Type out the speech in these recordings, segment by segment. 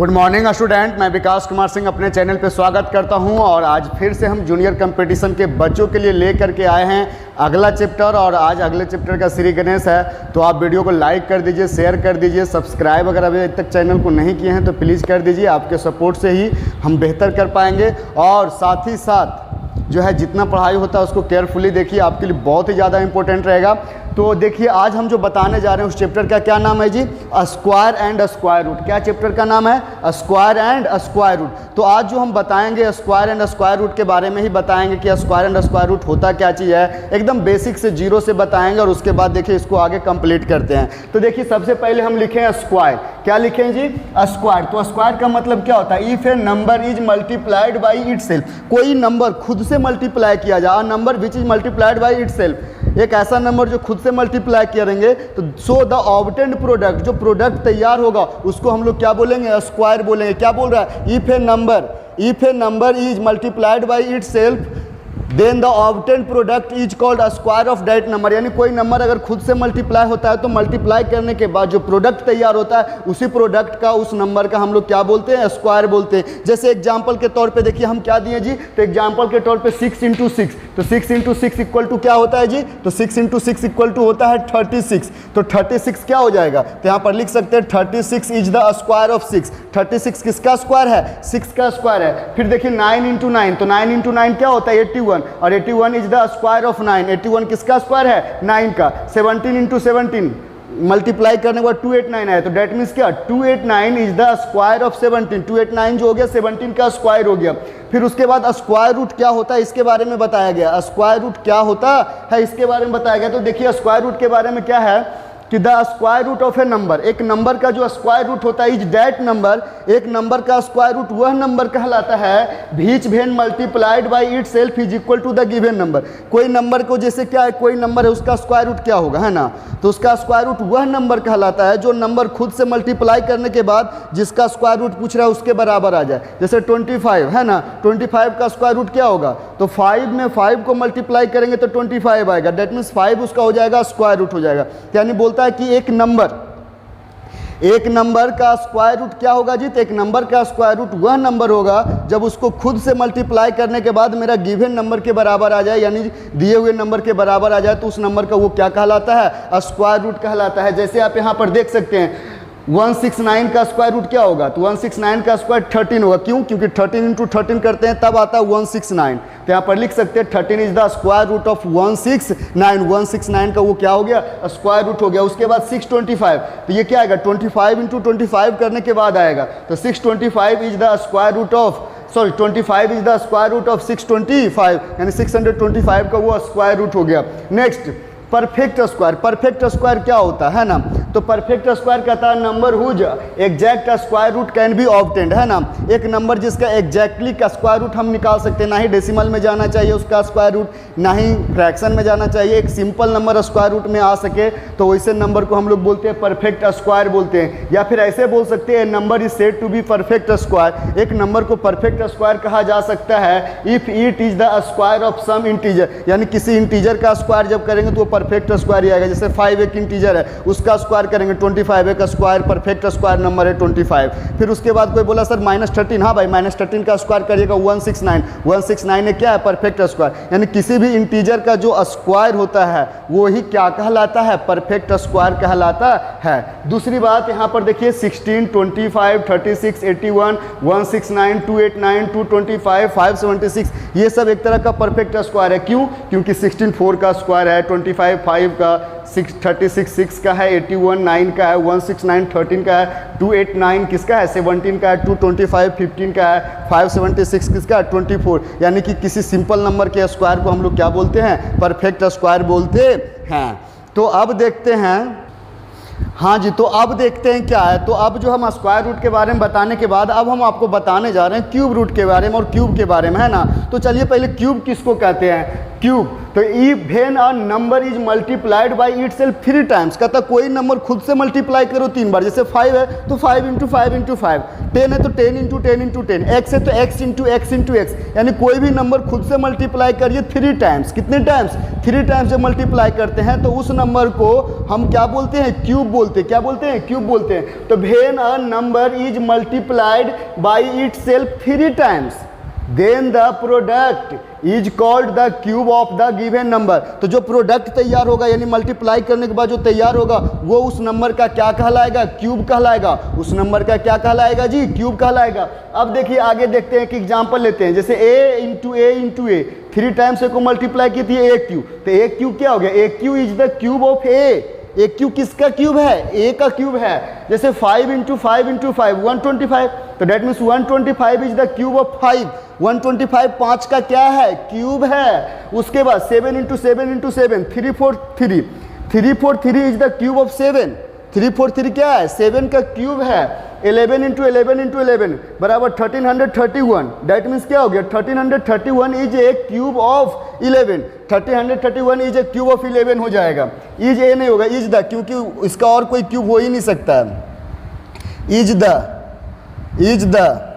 Good morning student, मैं विकास कुमार सिंह अपने channel पे स्वागत करता हूं। और आज फिर से हम जूनियर कंपटीशन के बच्चों के लिए लेकर के आए हैं अगला चैप्टर। और आज अगले चैप्टर का श्री गणेश है, तो आप वीडियो को लाइक कर दीजिए, शेयर कर दीजिए, सब्सक्राइब अगर अभी तक चैनल को नहीं किए हैं तो प्लीज़ कर दीजिए। आपके सपोर्ट से ही हम बेहतर कर पाएंगे। और साथ ही साथ जो है जितना पढ़ाई होता है उसको केयरफुली देखिए, आपके लिए बहुत ही ज़्यादा इंपॉर्टेंट रहेगा। तो देखिए आज हम जो बताने जा रहे हैं उस चैप्टर का क्या नाम है जी, स्क्वायर एंड स्क्वायर रूट। क्या चैप्टर का नाम है? Square and square root. तो आज जो हम बताएंगे स्क्वायर एंड स्क्वायर रूट के बारे में ही बताएंगे कि स्क्वायर एंड स्क्वायर रूट होता क्या चीज़ है, एकदम बेसिक से जीरो से बताएंगे। और उसके बाद देखिए इसको आगे कंप्लीट करते हैं। तो देखिए सबसे पहले हम लिखें स्क्वायर। क्या लिखें जी? स्क्वायर। तो स्क्वायर का मतलब क्या होता है? If a number is multiplied by itself, कोई नंबर खुद से मल्टीप्लाई किया जाए, number which is multiplied by itself, एक ऐसा नंबर जो खुद से मल्टीप्लाई करेंगे तो सो द ऑब्टेन्ड प्रोडक्ट, जो प्रोडक्ट तैयार होगा उसको हम लोग क्या बोलेंगे? स्क्वायर बोलेंगे। क्या बोल रहा है? If a number is multiplied by itself then the obtained product is called square of that number. यानी कोई नंबर अगर खुद से मल्टीप्लाई होता है तो मल्टीप्लाई करने के बाद जो प्रोडक्ट तैयार होता है उसी प्रोडक्ट का, उस नंबर का हम लोग क्या बोलते हैं? स्क्वायर बोलते हैं। जैसे एग्जांपल के तौर पे देखिए हम क्या दिए जी, तो एग्जांपल के तौर पे 6 × 6, तो 6 × 6 इक्वल टू क्या होता है जी? तो 6 × 6 इक्वल टू होता है 36। तो 36 क्या हो जाएगा? तो यहाँ पर लिख सकते हैं 36 इज द स्क्वायर ऑफ 6। 36 किसका स्क्वायर है? 6 का स्क्वायर है। फिर देखिए 9 × 9, तो 9 × 9 क्या होता है? 81, और 81 इज द स्क्वायर ऑफ 9। 81 किसका स्क्वायर है? 9 का। 17 × 17 मल्टीप्लाई करने के बाद 289 आया, तो डेट मीन्स क्या? 289 इज द स्क्वायर ऑफ 17। 289 जो हो गया 17 का स्क्वायर हो गया। फिर उसके बाद स्क्वायर रूट क्या होता है इसके बारे में बताया गया। स्क्वायर रूट क्या होता है इसके बारे में बताया गया। तो देखिए स्क्वायर रूट के बारे में क्या है कि the square root of a number, एक नंबर का जो स्क्वायर रूट होता है इज दैट नंबर, एक नंबर का स्क्वायर रूट वह नंबर कहलाता है which when multiplied by itself is equal to the given number. कोई नंबर को, जैसे क्या है, कोई नंबर है उसका स्क्वायर रूट क्या होगा, है ना, तो उसका स्क्वायर रूट वह नंबर कहलाता है जो नंबर खुद से मल्टीप्लाई करने के बाद जिसका स्क्वायर रूट पूछ रहा है उसके बराबर आ जाए। जैसे 25 है ना, 25 का स्क्वायर रूट क्या होगा? तो 5 में 5 को मल्टीप्लाई करेंगे तो 25 आएगा। डेट मीन्स 5 उसका हो जाएगा स्क्वायर रूट हो जाएगा। यानी बोलता है कि एक नंबर का स्क्वायर रूट क्या होगा जी? तो एक नंबर का स्क्वायर रूट वह नंबर होगा जब उसको खुद से मल्टीप्लाई करने के बाद मेरा गिवन नंबर के बराबर आ जाए, यानी दिए हुए नंबर के बराबर आ जाए, तो उस नंबर का वो क्या कहलाता है? स्क्वायर रूट कहलाता है। जैसे आप यहाँ पर देख सकते हैं 169 का स्क्वायर रूट क्या होगा? तो 169 का स्क्वायर 13 होगा। क्यों? क्योंकि 13 × 13 करते हैं तब आता है 169। तो यहाँ पर लिख सकते हैं 13 is the square root of 169। 169 का वो क्या हो गया? स्क्वायर रूट हो गया। उसके बाद 625, तो ये क्या आएगा? 25 × 25 करने के बाद आएगा। तो 625 is the square root of 25 is the square root of 625, यानी 625 का वो स्क्वायर रूट हो गया। Next perfect square. Perfect square क्या होता है ना, तो परफेक्ट स्क्वायर कहता है number whose exact square root can be obtained, है ना, एक नंबर जिसका एग्जैक्टली का स्क्वायर रूट हम निकाल सकते हैं। ना ही डेसिमल में जाना चाहिए उसका स्क्वायर रूट, ना ही फ्रैक्शन में जाना चाहिए, एक सिंपल नंबर स्क्वायर रूट में आ सके तो वैसे नंबर को हम लोग बोलते हैं परफेक्ट स्क्वायर बोलते हैं। या फिर ऐसे बोल सकते हैं number is said to be perfect square, एक नंबर को परफेक्ट स्क्वायर कहा जा सकता है if it is the square of some integer, यानी किसी इंटीजर का स्क्वायर जब करेंगे तो वो परफेक्ट स्क्वायर ही आएगा। जैसे 5 एक इंटीजर है, उसका स्क्वायर करेंगे 25, एक स्क्वायर परफेक्ट स्क्वायर नंबर है 25। फिर उसके बाद कोई बोला सर -13, हाँ भाई -13 का स्क्वायर करिएगा 169। 169 है क्या है? Perfect square. यानी किसी भी इंटीजर का जो स्क्वायर होता है वो ही क्या कहलाता है? परफेक्ट स्क्वायर कहलाता है। दूसरी बात यहाँ पर देखिए 16, 25, 36, 81, 169, 289, 225, 576, ये सब एक तरह का परफेक्ट स्क्वायर है। क्यों? क्योंकि 16 4 का स्क्वायर है, 25 5 का, 36 6 का है, 81 9 का है, 169 13 का है, 289 किसका है? 17 का है, 225 15 का है, 576 किसका है? 24। यानी कि किसी सिंपल नंबर के स्क्वायर को हम लोग क्या बोलते हैं? परफेक्ट स्क्वायर बोलते हैं। तो अब देखते हैं, हाँ जी, तो अब देखते हैं क्या है। तो अब जो हम स्क्वायर रूट के बारे में बताने के बाद अब हम आपको बताने जा रहे हैं क्यूब रूट के बारे में और क्यूब के बारे में, है ना। तो चलिए पहले क्यूब किसको कहते हैं? क्यूब। तो ई when a number is multiplied by itself 3 times, कहता कोई नंबर खुद से मल्टीप्लाई करो 3 बार, जैसे 5 है तो 5 इंटू 5 इंटू 5, 10 है तो 10 इंटू 10 इंटू 10, x है तो x into x into x, यानी कोई भी नंबर खुद से मल्टीप्लाई करिए 3 टाइम्स। कितने टाइम्स? 3 टाइम्स जब मल्टीप्लाई करते हैं तो उस नंबर को हम क्या बोलते हैं? क्यूब बोलते हैं। क्या बोलते हैं? क्यूब बोलते हैं। तो when a number is multiplied by itself 3 times then the product is called the cube of the given number. तो जो प्रोडक्ट तैयार होगा यानी मल्टीप्लाई करने के बाद जो तैयार होगा वो उस नंबर का क्या कहलाएगा? क्यूब कहलाएगा। उस नंबर का क्या कहलाएगा जी? क्यूब कहलाएगा। अब देखिए आगे देखते हैं कि एग्जांपल लेते हैं, जैसे a into A into A, 3 times को मल्टीप्लाई की थी ए क्यूब, तो ए क्यूब क्या हो गया? A cube is the cube of A. A cube किसका क्यूब है? ए का क्यूब है। जैसे 5 इंटू 5 इंटू 5 125, तो that means 125 is the cube of 5। 125 5 का क्या है? क्यूब है। उसके बाद 7 into 7 into 7 343, 343 is the cube of 7। 343 क्या है? 7 का क्यूब है। 11 इंटू 11 इंटू 11 बराबर 1331, डेट मीन्स क्या हो गया? 1331 is a cube of 11। 1331 is a cube of 11 हो जाएगा। इज ए नहीं होगा, इज द, क्योंकि इसका और कोई क्यूब हो ही नहीं सकता है। Is the.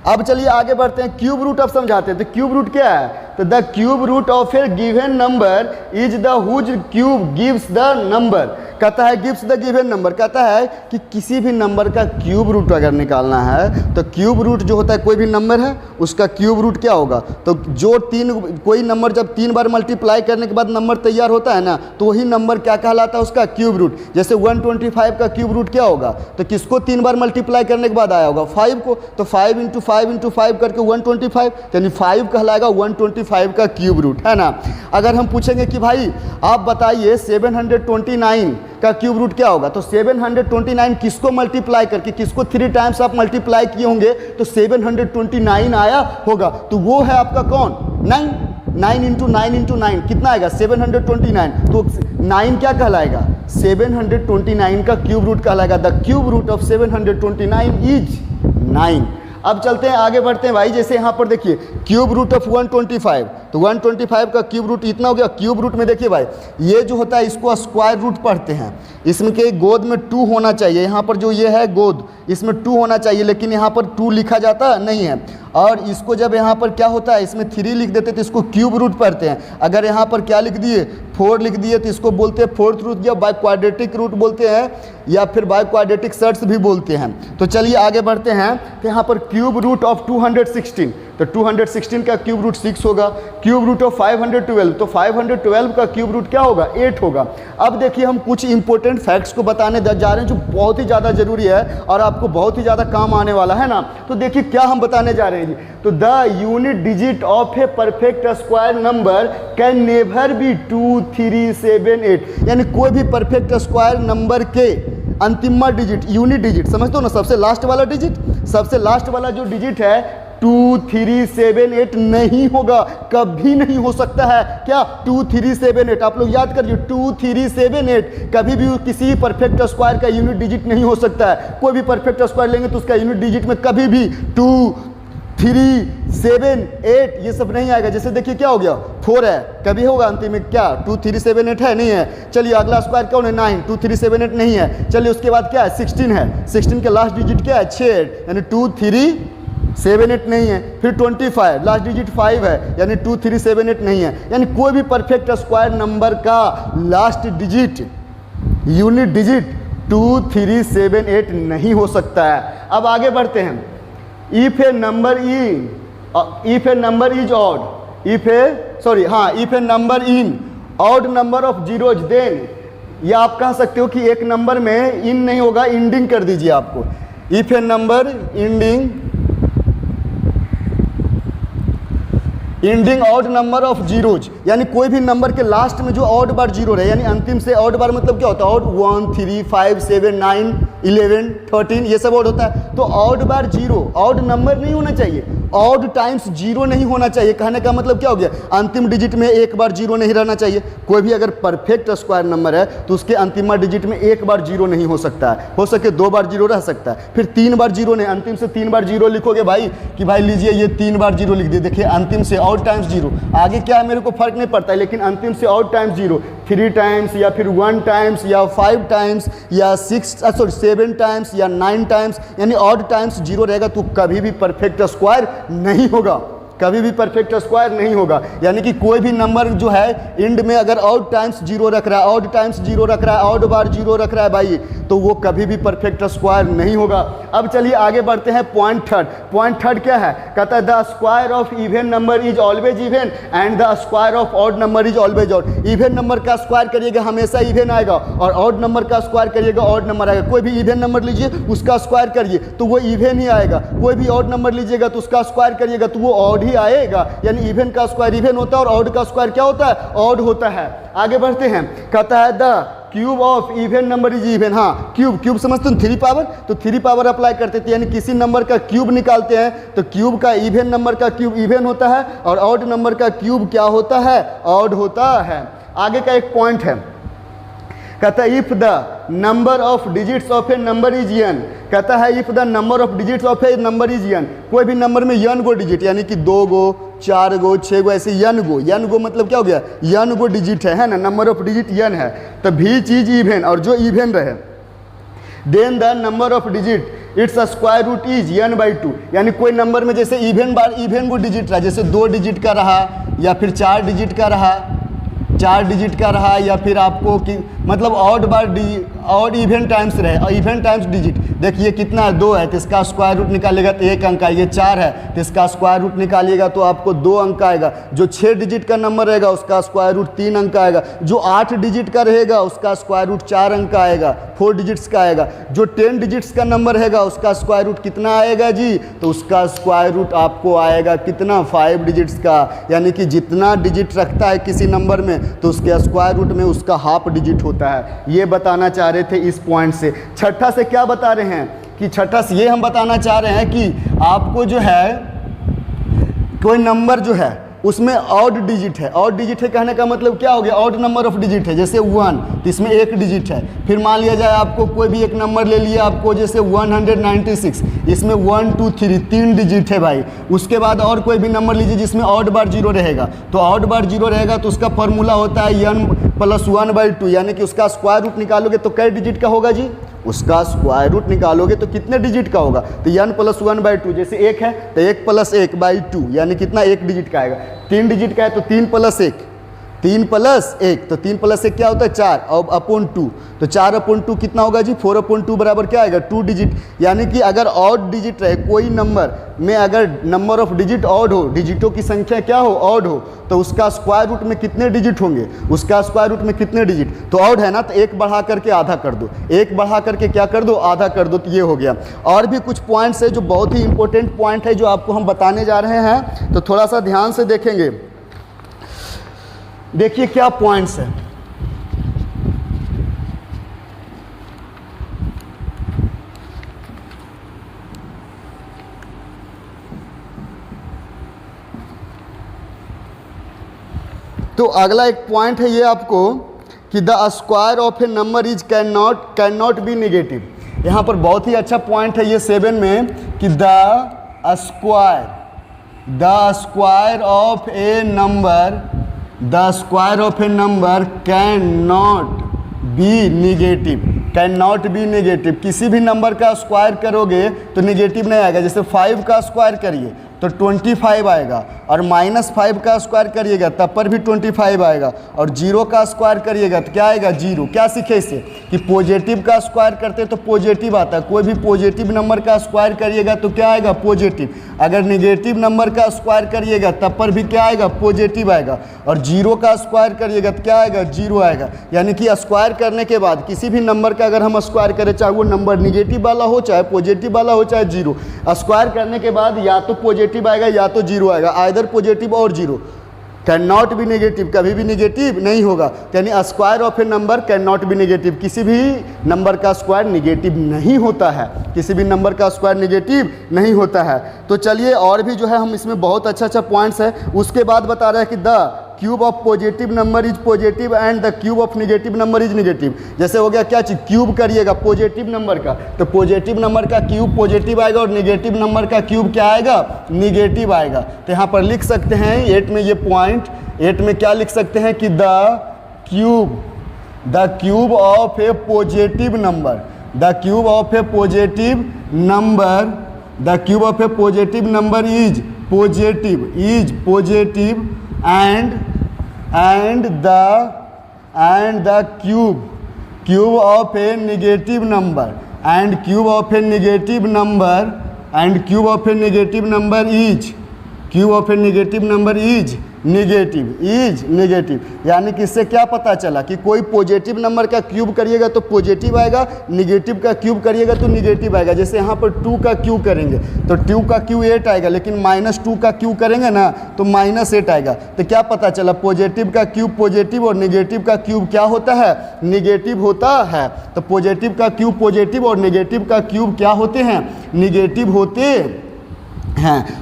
अब चलिए आगे बढ़ते हैं, क्यूब रूट अब समझाते हैं। तो क्यूब रूट क्या है? तो the cube root of a given number is the whose cube gives the number. कहता है गिव्स द गिवन नंबर, कहता है कि किसी भी नंबर का क्यूब रूट अगर निकालना है तो क्यूब रूट जो होता है, कोई भी नंबर है उसका क्यूब रूट क्या होगा? तो जो कोई नंबर जब 3 बार मल्टीप्लाई करने के बाद नंबर तैयार होता है ना, तो वही नंबर क्या कहलाता है? उसका क्यूब रूट। जैसे 125 का क्यूब रूट क्या होगा? तो किसको 3 बार मल्टीप्लाई करने के बाद आया होगा? 5 को। तो 5 इंटू 5 इंटू 5 करके 125, यानी 5 कहलाएगा 125 का क्यूब रूट, है ना। अगर हम पूछेंगे कि भाई आप बताइए 729 का क्यूब रूट क्या होगा? तो 729 किसको मल्टीप्लाई करके, किसको 3 टाइम्स आप मल्टीप्लाई किए होंगे तो 729 आया होगा। तो वो है आपका कौन? 9। 9 इंटू 9 इंटू 9 कितना आएगा? 729। तो 9 क्या कहलाएगा? 729 का क्यूब रूट कहलाएगा। The cube root of 729 is 9। अब चलते हैं आगे बढ़ते हैं भाई। जैसे यहाँ पर देखिए क्यूब रूट ऑफ 125, तो 125 का क्यूब रूट इतना हो गया। क्यूब रूट में देखिए भाई, ये जो होता है इसको स्क्वायर रूट पढ़ते हैं। इसमें के गोद में 2 होना चाहिए। यहाँ पर जो ये है गोद, इसमें 2 होना चाहिए, लेकिन यहाँ पर 2 लिखा जाता नहीं है। और इसको जब यहाँ पर क्या होता है, इसमें 3 लिख देते तो इसको क्यूब रूट पढ़ते हैं। अगर यहाँ पर क्या लिख दिए? 4 लिख दिए तो इसको बोलते हैं फोर्थ रूट, या बाय क्वाड्रेटिक रूट बोलते हैं, या फिर बाय क्वाड्रेटिक सर्ट्स भी बोलते हैं। तो चलिए आगे बढ़ते हैं। तो यहाँ पर क्यूब रूट ऑफ 216, तो 216 का क्यूब रूट 6 होगा। क्यूब रूट ऑफ 512, तो 512 का क्यूब रूट क्या होगा? 8 होगा। अब देखिए हम कुछ इंपॉर्टेंट फैक्ट्स को बताने जा रहे हैं जो बहुत ही ज़्यादा जरूरी है और आपको बहुत ही ज़्यादा काम आने वाला है ना। तो देखिए क्या हम बताने जा रहे हैं जी। तो the unit digit of a perfect square number can never be 2, 3, 7, 8, यानी कोई भी परफेक्ट स्क्वायर नंबर के अंतिम डिजिट, यूनिट डिजिट समझते हो ना, सबसे लास्ट वाला डिजिट, सबसे लास्ट वाला जो डिजिट है 2, 3, 7, 8 नहीं होगा, कभी नहीं हो सकता है। क्या? 2, 3, 7, 8, आप लोग याद करिए 2, 3, 7, 8 कभी भी किसी परफेक्ट स्क्वायर का यूनिट डिजिट नहीं हो सकता है। कोई भी परफेक्ट स्क्वायर लेंगे तो उसका यूनिट डिजिट में कभी भी 2, 3, 7, 8 ये सब नहीं आएगा। जैसे देखिए क्या हो गया, 4 है, कभी होगा अंतिम में क्या? 2, 3, 7, 8 है? नहीं है। चलिए अगला स्क्वायर कौन है? 9, 2, 3, 7, 8 नहीं है। चलिए उसके बाद क्या है? 16 है। 16 के लास्ट डिजिट क्या है? 6, यानी 2, 3, 7, 8 नहीं है। फिर 25 लास्ट डिजिट 5 है, यानी 2, 3, 7, 8 नहीं है। यानी कोई भी परफेक्ट स्क्वायर नंबर का लास्ट डिजिट, यूनिट डिजिट 2, 3, 7, 8 नहीं हो सकता है। अब आगे बढ़ते हैं। If a number is odd, if a number in odd number of zeros, then ये आप कह सकते हो कि एक नंबर में इन नहीं होगा, इंडिंग कर दीजिए आपको। If a number ending odd number of zeros, यानी कोई भी नंबर के लास्ट में जो ऑड बार जीरो रहे, यानी अंतिम से ऑड बार मतलब क्या होता है? ऑड 1, 3, 5, 7, 9 11, 13 ये सब ऑड होता है। तो ऑड बार जीरो, ऑड नंबर नहीं होना चाहिए, ऑड टाइम्स जीरो नहीं होना चाहिए। कहने का मतलब क्या हो गया, अंतिम डिजिट में एक बार जीरो नहीं रहना चाहिए। कोई भी अगर परफेक्ट स्क्वायर नंबर है तो उसके अंतिम डिजिट में एक बार जीरो नहीं हो सकता है, हो सके 2 बार जीरो रह सकता है। फिर 3 बार जीरो नहीं, अंतिम से 3 बार जीरो लिखोगे भाई कि भाई लीजिए ये 3 बार जीरो लिख दिए। देखिए अंतिम से ऑड टाइम्स जीरो, आगे क्या है मेरे को फर्क नहीं पड़ता है, लेकिन अंतिम से ऑड टाइम्स जीरो, 3 टाइम्स या फिर 1 टाइम्स या 5 टाइम्स या 7 टाइम्स या 9 टाइम्स, यानी ऑड टाइम्स जीरो रहेगा तो कभी भी परफेक्ट स्क्वायर नहीं होगा, कभी भी परफेक्ट स्क्वायर नहीं होगा। यानी कि कोई भी नंबर जो है एंड में अगर ऑड टाइम्स जीरो रख रहा है, ऑड टाइम्स जीरो रख रहा है, ऑड बार जीरो रख रहा है भाई, तो वो कभी भी परफेक्ट स्क्वायर नहीं होगा। अब चलिए आगे बढ़ते हैं। पॉइंट थर्ड क्या है, कहता है the square of even number is always even and the square of odd number is always odd. Even number का स्क्वायर करिएगा हमेशा इवन आएगा, और ऑड नंबर का स्क्वायर करिएगा ऑड नंबर आएगा। कोई भी इवन नंबर लीजिए उसका स्क्वायर करिए तो वो इवन ही आएगा, कोई भी ऑड नंबर लीजिएगा तो उसका स्क्वायर करिएगा तो वो ऑड ही आएगा। यानी इवन का स्क्वायर इवन होता है और ऑड का स्क्वायर क्या होता है, ऑड होता है। आगे बढ़ते हैं, कहता है the cube of even number is even. हाँ, क्यूब समझते हैं 3 पावर, तो 3 पावर अप्लाई करते थे, यानी किसी नंबर का क्यूब निकालते हैं तो क्यूब का इवन नंबर का क्यूब इवन होता है और ऑड नंबर का क्यूब क्या होता है, ऑड होता है। आगे का एक पॉइंट है, कहता है if the number of digits of a number is N. कहता है if the number of digits of a number is N, कोई भी नंबर में यन गो डिजिट, यानी कि 2 गो 4 गो 6 गो ऐसे यन गो मतलब क्या हो गया, यन गो डिजिट है ना, नंबर ऑफ डिजिट यन है, तो भी चीज इवन और जो इवन रहे then the number of digit its square root is n/2। यानी कोई नंबर में जैसे इवन बार इवन को डिजिट रहा, जैसे 2 डिजिट का रहा या फिर 4 डिजिट का रहा, 4 डिजिट का रहा, या फिर आपको कि मतलब ऑड बार ऑड इवन टाइम्स रहे और इवन टाइम्स डिजिट। देखिए कितना है, 2 है तो इसका स्क्वायर रूट निकालिएगा तो 1 अंक आएगा, 4 है तो इसका स्क्वायर रूट निकालिएगा तो आपको 2 अंक आएगा। जो 6 डिजिट का नंबर रहेगा उसका स्क्वायर रूट 3 अंक आएगा। जो 8 डिजिट का रहेगा उसका स्क्वायर रूट 4 अंक आएगा, 4 डिजिट्स का आएगा। जो 10 डिजिट्स का नंबर रहेगा उसका स्क्वायर रूट कितना आएगा जी, तो उसका स्क्वायर रूट आपको आएगा कितना, 5 डिजिट्स का। यानी कि जितना डिजिट रखता है किसी नंबर में तो उसके स्क्वायर रूट में उसका हाफ डिजिट होता है। ये बताना चाह रहे थे इस पॉइंट से। छठा से क्या बता रहे हैं कि छठा से ये हम बताना चाह रहे हैं कि आपको जो है कोई नंबर जो है उसमें ऑड डिजिट है, ऑड डिजिट है कहने का मतलब क्या हो गया, ऑड नंबर ऑफ डिजिट है। जैसे 1 तो इसमें 1 डिजिट है। फिर मान लिया जाए आपको कोई भी एक नंबर ले लिया आपको, जैसे 196, इसमें 1 2 3 डिजिट है भाई। उसके बाद और कोई भी नंबर लीजिए जिसमें ऑड बार जीरो रहेगा, तो ऑड बार जीरो रहेगा तो उसका फॉर्मूला होता है n + 1/2, यानी कि उसका स्क्वायर रूट निकालोगे तो कै डिजिट का होगा जी, उसका स्क्वायर रूट निकालोगे तो कितने डिजिट का होगा, तो n + 1/2। जैसे 1 है तो 1 + 1/2 यानी कितना, 1 डिजिट का आएगा। 3 डिजिट का है तो 3 + 1, 3 + 1 तो 3 + 1 क्या होता है 4 और अपॉन 2, तो 4/2 कितना होगा जी, 4/2 बराबर क्या आएगा 2 डिजिट। यानी कि अगर ऑड डिजिट रहे कोई नंबर में, अगर नंबर ऑफ डिजिट ऑड हो, डिजिटों की संख्या क्या हो, ऑड हो, तो उसका स्क्वायर रूट में कितने डिजिट होंगे, उसका स्क्वायर रूट में कितने डिजिट, तो ऑड है ना तो 1 बढ़ा करके आधा कर दो, 1 बढ़ा करके क्या कर दो, आधा कर दो, तो ये हो गया। और भी कुछ पॉइंट्स है जो बहुत ही इंपॉर्टेंट पॉइंट है जो आपको हम बताने जा रहे हैं, तो थोड़ा सा ध्यान से देखेंगे। देखिए क्या पॉइंट्स है, तो अगला एक पॉइंट है ये आपको कि the square of a number is can not be negative. यहाँ पर बहुत ही अच्छा पॉइंट है ये 7 में कि the square of a number can not be negative, can not be negative. किसी भी नंबर का स्क्वायर करोगे तो नेगेटिव नहीं आएगा। जैसे 5 का स्क्वायर करिए तो 25 आएगा, और -5 का स्क्वायर करिएगा तब पर भी 25 आएगा, और 0 का स्क्वायर करिएगा तो क्या आएगा 0। क्या सीखे इससे कि पॉजिटिव का स्क्वायर करते तो पॉजिटिव आता है, कोई भी पॉजिटिव नंबर का स्क्वायर करिएगा तो क्या आएगा पॉजिटिव। अगर निगेटिव नंबर का स्क्वायर करिएगा तब पर भी क्या आएगा पॉजिटिव आएगा, और 0 का स्क्वायर करिएगा तो क्या आएगा 0 आएगा। यानी कि स्क्वायर करने के बाद किसी भी नंबर का अगर हम स्क्वायर करें, चाहे वो नंबर निगेटिव वाला हो, चाहे पॉजिटिव वाला हो, चाहे 0, स्क्वायर करने के बाद या तो पॉजिटिव आएगा या तो 0 आएगा, आइदर पॉजिटिव और 0। कैन नॉट बी नेगेटिव, कभी भी नेगेटिव नहीं होगा, यानी square of a number can not be negative, किसी भी नंबर का स्क्वायर नेगेटिव नहीं होता है, किसी भी नंबर का स्क्वायर नेगेटिव नहीं होता है। तो चलिए और भी जो है हम इसमें बहुत अच्छा पॉइंट्स है। उसके बाद बता रहा है कि the cube of positive number is positive and the cube of negative number is negative. जैसे हो गया क्या चीज़, क्यूब करिएगा पॉजिटिव नंबर का, तो पॉजिटिव नंबर का क्यूब पॉजिटिव आएगा और नेगेटिव नंबर का क्यूब क्या आएगा, नेगेटिव आएगा। तो यहाँ पर लिख सकते हैं 8 में, ये पॉइंट 8 में क्या लिख सकते हैं कि the cube of A positive number, the cube of A positive number, the cube of A positive number is positive and the cube of a negative number and cube of a negative number is negative. यानी कि इससे क्या पता चला कि कोई positive number का cube करिएगा तो पॉजिटिव आएगा, नेगेटिव का क्यूब करिएगा तो नेगेटिव आएगा। जैसे यहाँ पर 2 का क्यूब करेंगे तो 2 का क्यूब 8 आएगा, लेकिन -2 का क्यूब करेंगे ना तो -8 आएगा। तो क्या पता चला, पॉजिटिव का क्यूब पॉजिटिव और नेगेटिव का क्यूब क्या होता है, नेगेटिव होता है। तो पॉजिटिव का क्यूब पॉजिटिव और नेगेटिव का क्यूब क्या होते हैं, नेगेटिव होते हैं।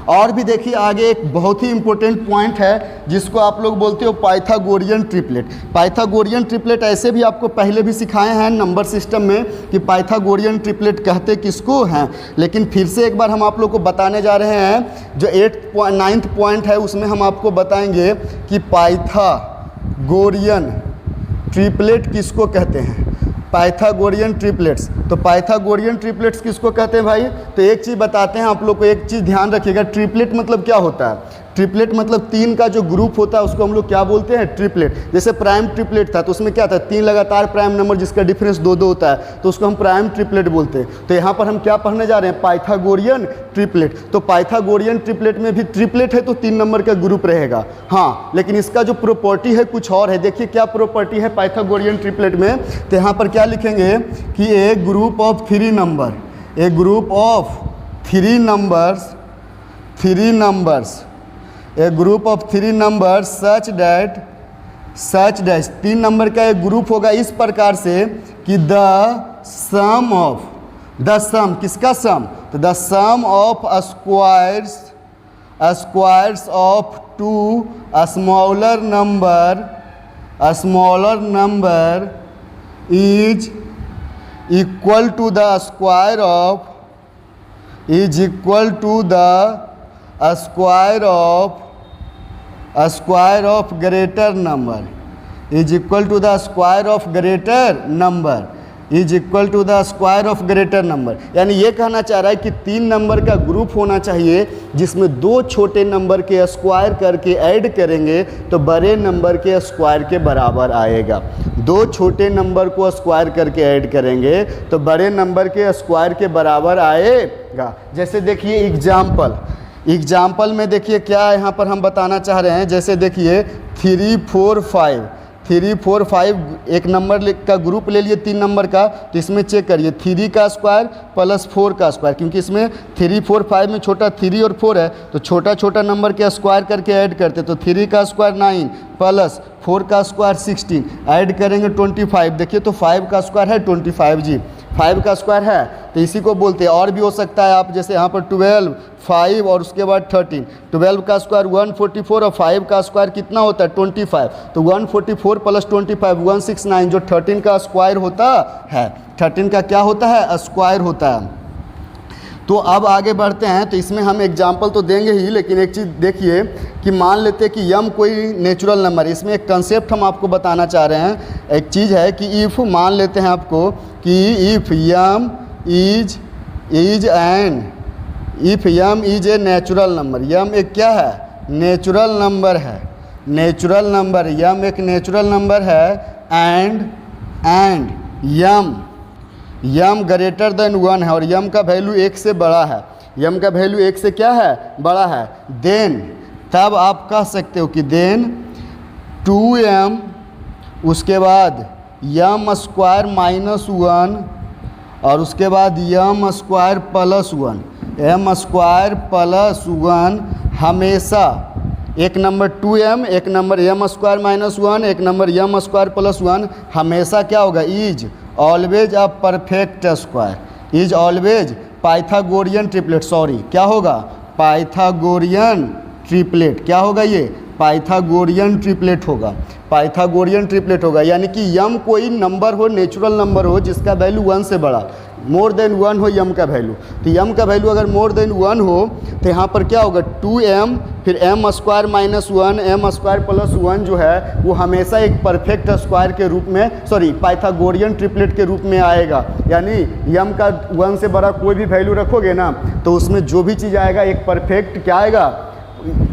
और भी देखिए आगे एक बहुत ही इंपॉर्टेंट पॉइंट है जिसको आप लोग बोलते हो पाइथागोरियन ट्रिपलेट। पाइथागोरियन ट्रिपलेट ऐसे भी आपको पहले भी सिखाए हैं नंबर सिस्टम में कि पाइथागोरियन ट्रिपलेट कहते किसको हैं, लेकिन फिर से एक बार हम आप लोग को बताने जा रहे हैं। जो 9th पॉइंट है उसमें हम आपको बताएंगे कि पाइथागोरियन ट्रिपलेट किसको कहते हैं, पाइथागोरियन ट्रिपलेट्स। तो पाइथागोरियन ट्रिपलेट्स किसको कहते हैं भाई, तो एक चीज़ बताते हैं आप लोग को, एक चीज़ ध्यान रखिएगा। ट्रिपलेट मतलब क्या होता है, ट्रिपलेट मतलब 3 का जो ग्रुप होता है उसको हम लोग क्या बोलते हैं, ट्रिपलेट। जैसे प्राइम ट्रिपलेट था तो उसमें क्या था, 3 लगातार प्राइम नंबर जिसका डिफरेंस 2-2 होता है, तो उसको हम प्राइम ट्रिपलेट बोलते हैं। तो यहाँ पर हम क्या पढ़ने जा रहे हैं, पाइथागोरियन ट्रिपलेट। तो पाइथागोरियन ट्रिपलेट में भी ट्रिपलेट है तो 3 नंबर का ग्रुप रहेगा, हाँ, लेकिन इसका जो प्रॉपर्टी है कुछ और है। देखिए क्या प्रॉपर्टी है पाइथागोरियन ट्रिपलेट में, तो यहाँ पर क्या लिखेंगे कि a group of 3 number, a group of 3 numbers, a group of 3 number such that 3 number का एक ग्रुप होगा इस प्रकार से कि द सम किसका सम, तो the sum of squares of 2 smaller number is equal to the square of greater number, is equal to the square of greater number. यानी ये कहना चाह रहा है कि 3 नंबर का ग्रुप होना चाहिए जिसमें 2 छोटे नंबर के स्क्वायर करके ऐड करेंगे तो बड़े नंबर के स्क्वायर के बराबर आएगा। 2 छोटे नंबर को स्क्वायर करके ऐड करेंगे तो बड़े नंबर के स्क्वायर के बराबर आएगा। जैसे देखिए एग्जाम्पल में देखिए क्या यहाँ पर हम बताना चाह रहे हैं। जैसे देखिए 3, 4, 5 एक नंबर का ग्रुप ले लिए 3 नंबर का, तो इसमें चेक करिए 3 का स्क्वायर प्लस 4 का स्क्वायर, क्योंकि इसमें 3, 4, 5 में छोटा 3 और 4 है तो छोटा नंबर के स्क्वायर करके ऐड करते, तो 3 का स्क्वायर 9 प्लस 4 का स्क्वायर 16, ऐड करेंगे 25। देखिए तो 5 का स्क्वायर है 25 जी, 5 का स्क्वायर है तो इसी को बोलते हैं। और भी हो सकता है आप जैसे यहाँ पर 12, 5 और उसके बाद 13, 12 का स्क्वायर 144 और 5 का स्क्वायर कितना होता है 25, तो 144 प्लस 25 169, जो 13 का स्क्वायर होता है, 13 का क्या होता है, स्क्वायर होता है। तो अब आगे बढ़ते हैं। तो इसमें हम एग्जाम्पल तो देंगे ही, लेकिन एक चीज़ देखिए कि मान लेते हैं कि यम कोई नेचुरल नंबर है। इसमें एक कंसेप्ट हम आपको बताना चाह रहे हैं। एक चीज़ है कि इफ़ मान लेते हैं आपको कि if M is a natural number, M एक क्या है, नेचुरल नंबर है, यम एक नेचुरल नंबर है एंड यम ग्रेटर देन 1 है और यम का वैल्यू 1 से बड़ा है, यम का वैल्यू 1 से क्या है, बड़ा है, देन तब आप कह सकते हो कि देन 2m उसके बाद यम स्क्वायर माइनस 1 और उसके बाद यम square plus 1, m square plus 1 हमेशा एक नंबर 2m, एक नंबर m स्क्वायर माइनस 1, एक नंबर m स्क्वायर प्लस 1, हमेशा क्या होगा, is always a perfect square, is always Pythagorean triplet, sorry क्या होगा, पाइथागोरियन ट्रिपलेट, क्या होगा ये, पाइथागोरियन ट्रिपलेट होगा, पाइथागोरियन ट्रिपलेट होगा। यानी कि यम कोई नंबर हो, नेचुरल नंबर हो जिसका वैल्यू 1 से बड़ा, मोर देन 1 हो यम का वैल्यू, तो यम का वैल्यू अगर मोर देन 1 हो तो यहाँ पर क्या होगा, 2m फिर m square minus 1 m square plus 1 जो है वो हमेशा एक परफेक्ट स्क्वायर के रूप में, सॉरी पाइथागोरियन ट्रिपलेट के रूप में आएगा। यानी यम का 1 से बड़ा कोई भी वैल्यू रखोगे ना तो उसमें जो भी चीज़ आएगा एक परफेक्ट क्या आएगा,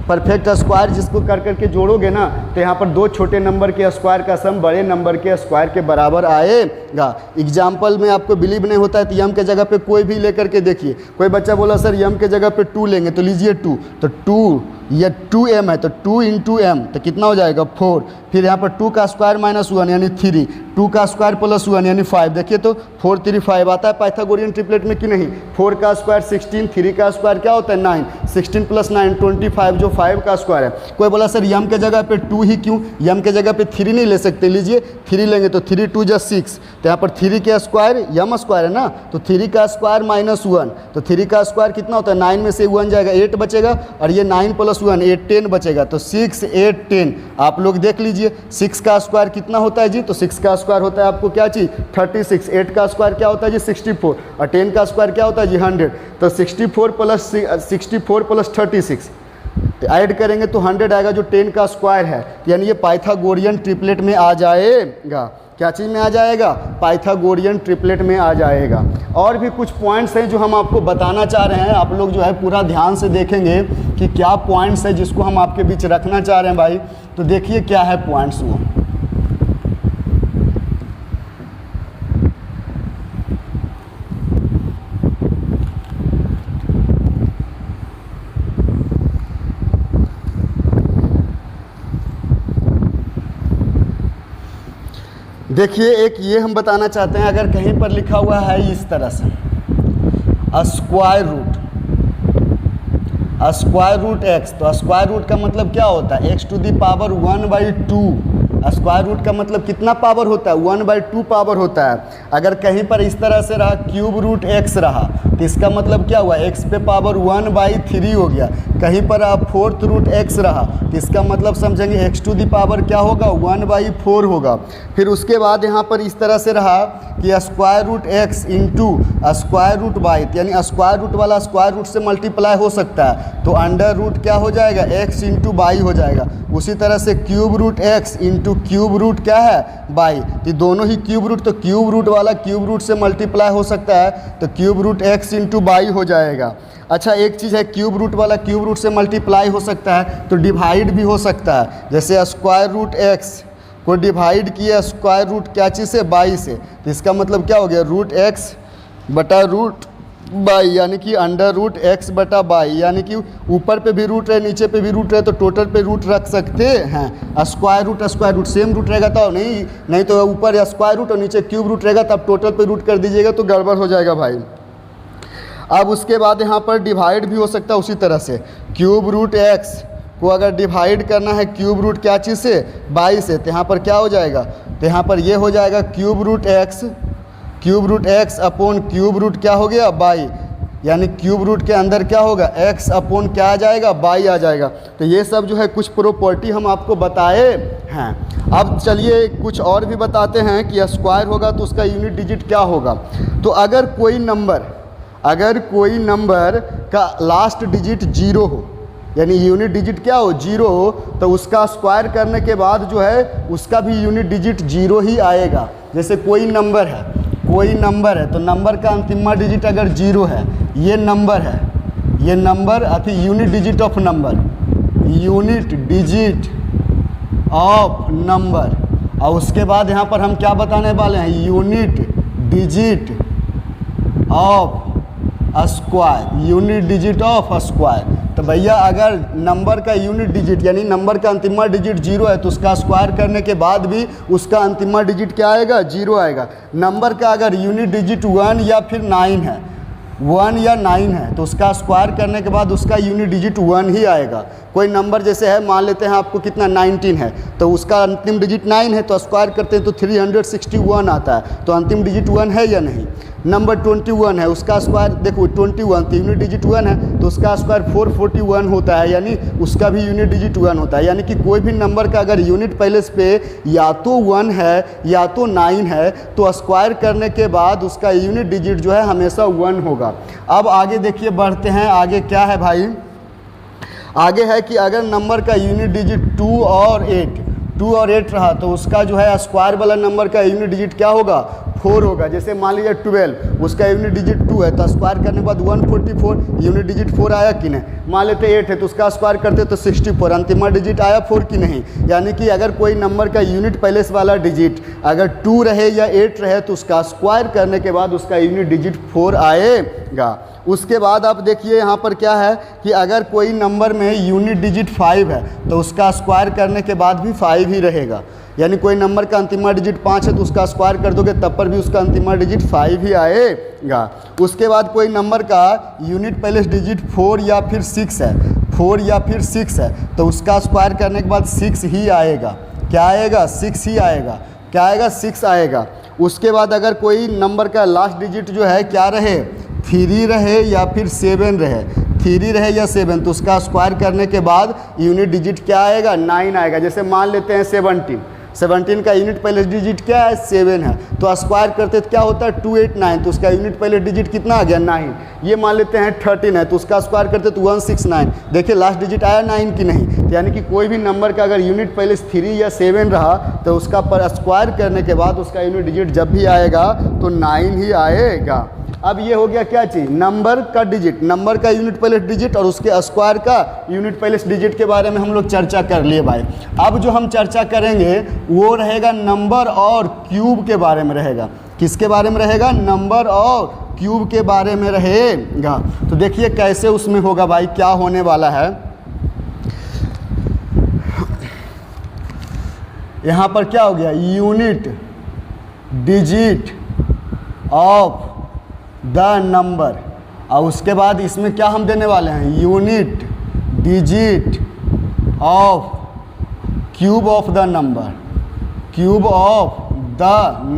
परफेक्ट स्क्वायर, जिसको कर करके जोड़ोगे ना तो यहाँ पर दो छोटे नंबर के स्क्वायर का सम बड़े नंबर के स्क्वायर के बराबर आएगा। एग्जाम्पल में आपको बिलीव नहीं होता है तो यम के जगह पे कोई भी लेकर के देखिए, कोई बच्चा बोला सर यम के जगह पे 2 लेंगे, तो लीजिए 2, तो 2 या 2m है तो 2 इंटू एम तो कितना हो जाएगा 4, फिर यहाँ पर 2 का स्क्वायर माइनस 1 यानी 3, 2 का स्क्वायर प्लस 1 यानी 5, देखिए तो 4 3 5 आता है पाइथागोरियन ट्रिपलेट में कि नहीं। 4 का स्क्वायर 16, 3 का स्क्वायर क्या होता है 9, 16 प्लस 9 25 जो 5 का स्क्वायर है। कोई बोला सर यम के जगह पे 2 ही क्यों, यम के जगह पे 3 नहीं ले सकते, लीजिए 3 लेंगे तो 3 2 जा 6, तो यहाँ पर 3 के स्क्वायर यम स्क्वायर है ना, तो 3 का स्क्वायर माइनस 1, तो 3 का स्क्वायर कितना होता है 9 में से 1 जाएगा 8 बचेगा, और ये 9 प्लस 1 8 10 बचेगा, तो 6 8 10 आप लोग देख लीजिए। 6 का स्क्वायर कितना होता है जी, तो 6 का स्क्वायर होता है आपको क्या चीज़ 36, 8 का स्क्वायर क्या होता है जी 64, और 10 का स्क्वायर क्या होता है जी 100, तो 64 प्लस 36 ऐड करेंगे तो 100 आएगा जो 10 का स्क्वायर है, यानी ये पाइथागोरियन ट्रिपलेट में आ जाएगा। क्या चीज़ में आ जाएगा, पाइथागोरियन ट्रिपलेट में आ जाएगा। और भी कुछ पॉइंट्स हैं जो हम आपको बताना चाह रहे हैं, आप लोग जो है पूरा ध्यान से देखेंगे कि क्या पॉइंट्स है जिसको हम आपके बीच रखना चाह रहे हैं भाई, तो देखिए क्या है पॉइंट्स वो। देखिए एक ये हम बताना चाहते हैं, अगर कहीं पर लिखा हुआ है इस तरह से स्क्वायर रूट एक्स, तो स्क्वायर रूट का मतलब क्या होता है x to the power 1/2, square root का मतलब कितना पावर होता है 1/2 पावर होता है। अगर कहीं पर इस तरह से रहा क्यूब रूट एक्स रहा तो इसका मतलब क्या हुआ x पे पावर 1/3 हो गया। कहीं पर आप 4th रूट एक्स रहा तो इसका मतलब समझेंगे x टू दी पावर क्या होगा 1/4 होगा। फिर उसके बाद यहाँ पर इस तरह से रहा कि square root x into square root y, यानी स्क्वायर रूट वाला स्क्वायर रूट से मल्टीप्लाई हो सकता है, तो अंडर रूट क्या हो जाएगा x इंटू बाई हो जाएगा। उसी तरह से cube root x into cube root क्या है बाई, तो दोनों ही क्यूब रूट, तो क्यूब रूट वाला क्यूब रूट से मल्टीप्लाई हो सकता है, तो cube root x into y हो जाएगा। अच्छा एक चीज़ है, क्यूब रूट वाला क्यूब रूट से मल्टीप्लाई हो सकता है तो डिवाइड भी हो सकता है। जैसे स्क्वायर रूट एक्स को डिवाइड किया स्क्वायर रूट क्या चीज़ से बाई से, तो इसका मतलब क्या हो गया रूट एक्स बटा रूट बाई, यानी कि अंडर रूट एक्स बटा बाई, यानी कि ऊपर पे भी रूट रहे नीचे पे भी रूट रहे तो टोटल पे रूट रख सकते हैं। स्क्वायर रूट सेम रूट रहेगा तो नहीं तो ऊपर स्क्वायर रूट और नीचे क्यूब रूट रहेगा तब टोटल पे रूट कर दीजिएगा तो गड़बड़ हो जाएगा भाई। अब उसके बाद यहाँ पर डिवाइड भी हो सकता है उसी तरह से, क्यूब रूट एक्स को अगर डिवाइड करना है क्यूब रूट क्या चीज़ से बाई से, तो यहाँ पर क्या हो जाएगा, तो यहाँ पर ये हो जाएगा cube root x upon cube root क्या हो गया बाई, यानी क्यूब रूट के अंदर क्या होगा x अपॉन क्या आ जाएगा बाई आ जाएगा। तो ये सब जो है कुछ प्रॉपर्टी हम आपको बताए हैं। अब चलिए कुछ और भी बताते हैं कि स्क्वायर होगा तो उसका यूनिट डिजिट क्या होगा। तो अगर कोई नंबर का लास्ट डिजिट 0 हो, यानी यूनिट डिजिट क्या हो 0 हो, तो उसका स्क्वायर करने के बाद जो है उसका भी यूनिट डिजिट 0 ही आएगा। जैसे कोई नंबर है तो नंबर का अंतिमा डिजिट अगर 0 है, ये नंबर अथी यूनिट डिजिट ऑफ नंबर, और उसके बाद यहाँ पर हम क्या बताने वाले हैं यूनिट डिजिट ऑफ स्क्वायर। तो भैया अगर नंबर का यूनिट डिजिट यानी नंबर का अंतिमा डिजिट 0 है तो उसका स्क्वायर करने के बाद भी उसका अंतिमा डिजिट क्या आएगा 0 आएगा। नंबर का अगर यूनिट डिजिट 1 या फिर 9 है, 1 या 9 है तो उसका स्क्वायर करने के बाद उसका यूनिट डिजिट 1 ही आएगा। कोई नंबर जैसे है, मान लेते हैं आपको कितना 19 है, तो उसका अंतिम डिजिट 9 है, तो स्क्वायर करते हैं तो 361 आता है, तो अंतिम डिजिट 1 है या नहीं। नंबर 21 है, उसका स्क्वायर देखो 21 तो यूनिट डिजिट 1 है, तो उसका स्क्वायर 441 होता है, यानी उसका भी यूनिट डिजिट 1 होता है। यानी कि कोई भी नंबर का अगर यूनिट प्लेस पे या तो 1 है या तो 9 है, तो स्क्वायर करने के बाद उसका यूनिट डिजिट जो है हमेशा 1 होगा। अब आगे देखिए, बढ़ते हैं आगे। क्या है भाई, आगे है कि अगर नंबर का यूनिट डिजिट 2 और 8 रहा, तो उसका जो है स्क्वायर वाला नंबर का यूनिट डिजिट क्या होगा, 4 होगा। जैसे मान लीजिए 12, उसका यूनिट डिजिट 2 है, तो स्क्वायर करने के बाद 144, यूनिट डिजिट 4 आया कि नहीं। मान लेते 8 है, तो उसका स्क्वायर करते तो 64, अंतिम डिजिट आया 4 कि नहीं। यानी कि अगर कोई नंबर का यूनिट प्लेस वाला डिजिट अगर 2 रहे या 8 रहे, तो उसका स्क्वायर करने के बाद उसका यूनिट डिजिट 4 आएगा। उसके बाद आप देखिए यहाँ पर क्या है कि अगर कोई नंबर में यूनिट डिजिट 5 है, तो उसका स्क्वायर करने के बाद भी 5 ही रहेगा। यानी कोई नंबर का अंतिम डिजिट 5 है, तो उसका स्क्वायर कर दोगे तब पर भी उसका अंतिम डिजिट 5 ही आएगा। उसके बाद कोई नंबर का यूनिट प्लेस डिजिट 4 या फिर 6 है, तो उसका स्क्वायर करने के बाद 6 ही आएगा। क्या आएगा, 6 ही आएगा। क्या आएगा, 6 आएगा। उसके बाद अगर कोई नंबर का लास्ट डिजिट जो है क्या रहे, 3 रहे या फिर 7 रहे, 3 रहे या 7, तो उसका स्क्वायर करने के बाद यूनिट डिजिट क्या आएगा, 9 आएगा। जैसे मान लेते हैं 17 का यूनिट पहले डिजिट क्या है, 7 है, तो स्क्वायर करते तो क्या होता है 289, तो उसका यूनिट पहले डिजिट कितना आ गया, 9। ये मान लेते हैं 13 है, तो उसका स्क्वायर करते तो 169। देखिए लास्ट डिजिट आया 9 कि नहीं। तो यानी कि कोई भी नंबर का अगर यूनिट पहले 3 या 7 रहा, तो उसका पर स्क्वायर करने के बाद उसका यूनिट डिजिट जब भी आएगा तो 9 ही आएगा। अब ये हो गया क्या चीज़, नंबर का डिजिट, नंबर का यूनिट प्लेस डिजिट और उसके स्क्वायर का यूनिट प्लेस डिजिट के बारे में हम लोग चर्चा कर लिए भाई। अब जो हम चर्चा करेंगे वो रहेगा नंबर और क्यूब के बारे में रहेगा। किसके बारे में रहेगा, नंबर और क्यूब के बारे में रहेगा। तो देखिए कैसे उसमें होगा भाई, क्या होने वाला है। यहाँ पर क्या हो गया, unit digit of the number, और उसके बाद इसमें क्या हम देने वाले हैं, unit digit of cube of the number, cube of the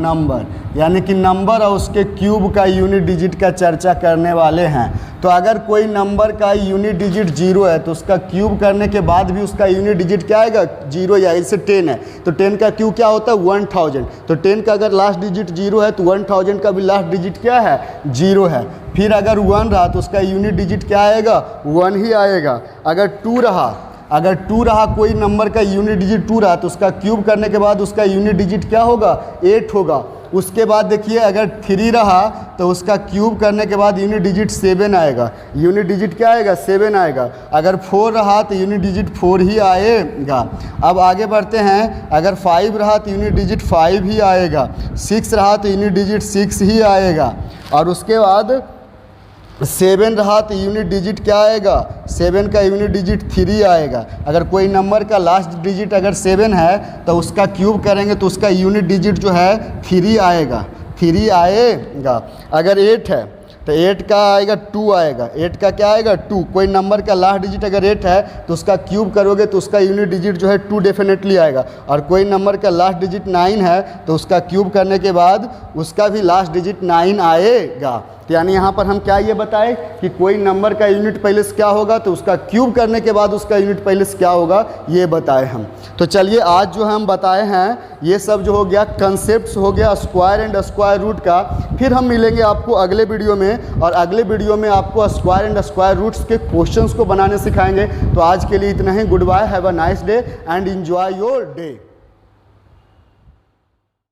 number, यानी कि नंबर और उसके क्यूब का यूनिट डिजिट का चर्चा करने वाले हैं। तो अगर कोई नंबर का यूनिट डिजिट 0 है, तो उसका क्यूब करने के बाद भी उसका यूनिट डिजिट क्या आएगा, 0, या जैसे 10 है, तो 10 का क्यूब क्या होता है 1000। तो 10 का अगर लास्ट डिजिट 0 है, तो 1000 का भी लास्ट डिजिट क्या है, 0 है। फिर अगर 1 रहा, तो उसका यूनिट डिजिट क्या आएगा, 1 ही आएगा। अगर 2 रहा, कोई नंबर का यूनिट डिजिट 2 रहा, तो उसका क्यूब करने के बाद उसका यूनिट डिजिट क्या होगा, 8 होगा। उसके बाद देखिए अगर 3 रहा, तो उसका क्यूब करने के बाद यूनिट डिजिट 7 आएगा। यूनिट डिजिट क्या आएगा, 7 आएगा। अगर 4 रहा, तो यूनिट डिजिट 4 ही आएगा। अब आगे बढ़ते हैं, अगर 5 रहा तो यूनिट डिजिट 5 ही आएगा। 6 रहा तो यूनिट डिजिट 6 ही आएगा। और उसके बाद 7 रहा तो यूनिट डिजिट क्या आएगा, 7 का यूनिट डिजिट 3 आएगा। अगर कोई नंबर का लास्ट डिजिट अगर 7 है, तो उसका क्यूब करेंगे तो उसका यूनिट डिजिट जो है 3 आएगा, 3 आएगा। अगर 8 है, तो 8 का आएगा 2 आएगा। 8 का क्या आएगा, 2। कोई नंबर का लास्ट डिजिट अगर 8 है, तो उसका क्यूब करोगे तो उसका यूनिट डिजिट जो है 2 डेफिनेटली आएगा। और कोई नंबर का लास्ट डिजिट 9 है, तो उसका क्यूब करने के बाद उसका भी लास्ट डिजिट 9 आएगा। तो यानी यहाँ पर हम क्या ये बताए कि कोई नंबर का यूनिट प्लेस क्या होगा, तो उसका क्यूब करने के बाद उसका यूनिट प्लेस क्या होगा, ये बताए हम। तो चलिए आज जो हम बताए हैं ये सब जो हो गया कंसेप्ट्स हो गया स्क्वायर एंड स्क्वायर रूट का। फिर हम मिलेंगे आपको अगले वीडियो में, और अगले वीडियो में आपको स्क्वायर एंड स्क्वायर रूट्स के क्वेश्चंस को बनाने सिखाएंगे। तो आज के लिए इतना ही। Goodbye, have a nice day and enjoy your day.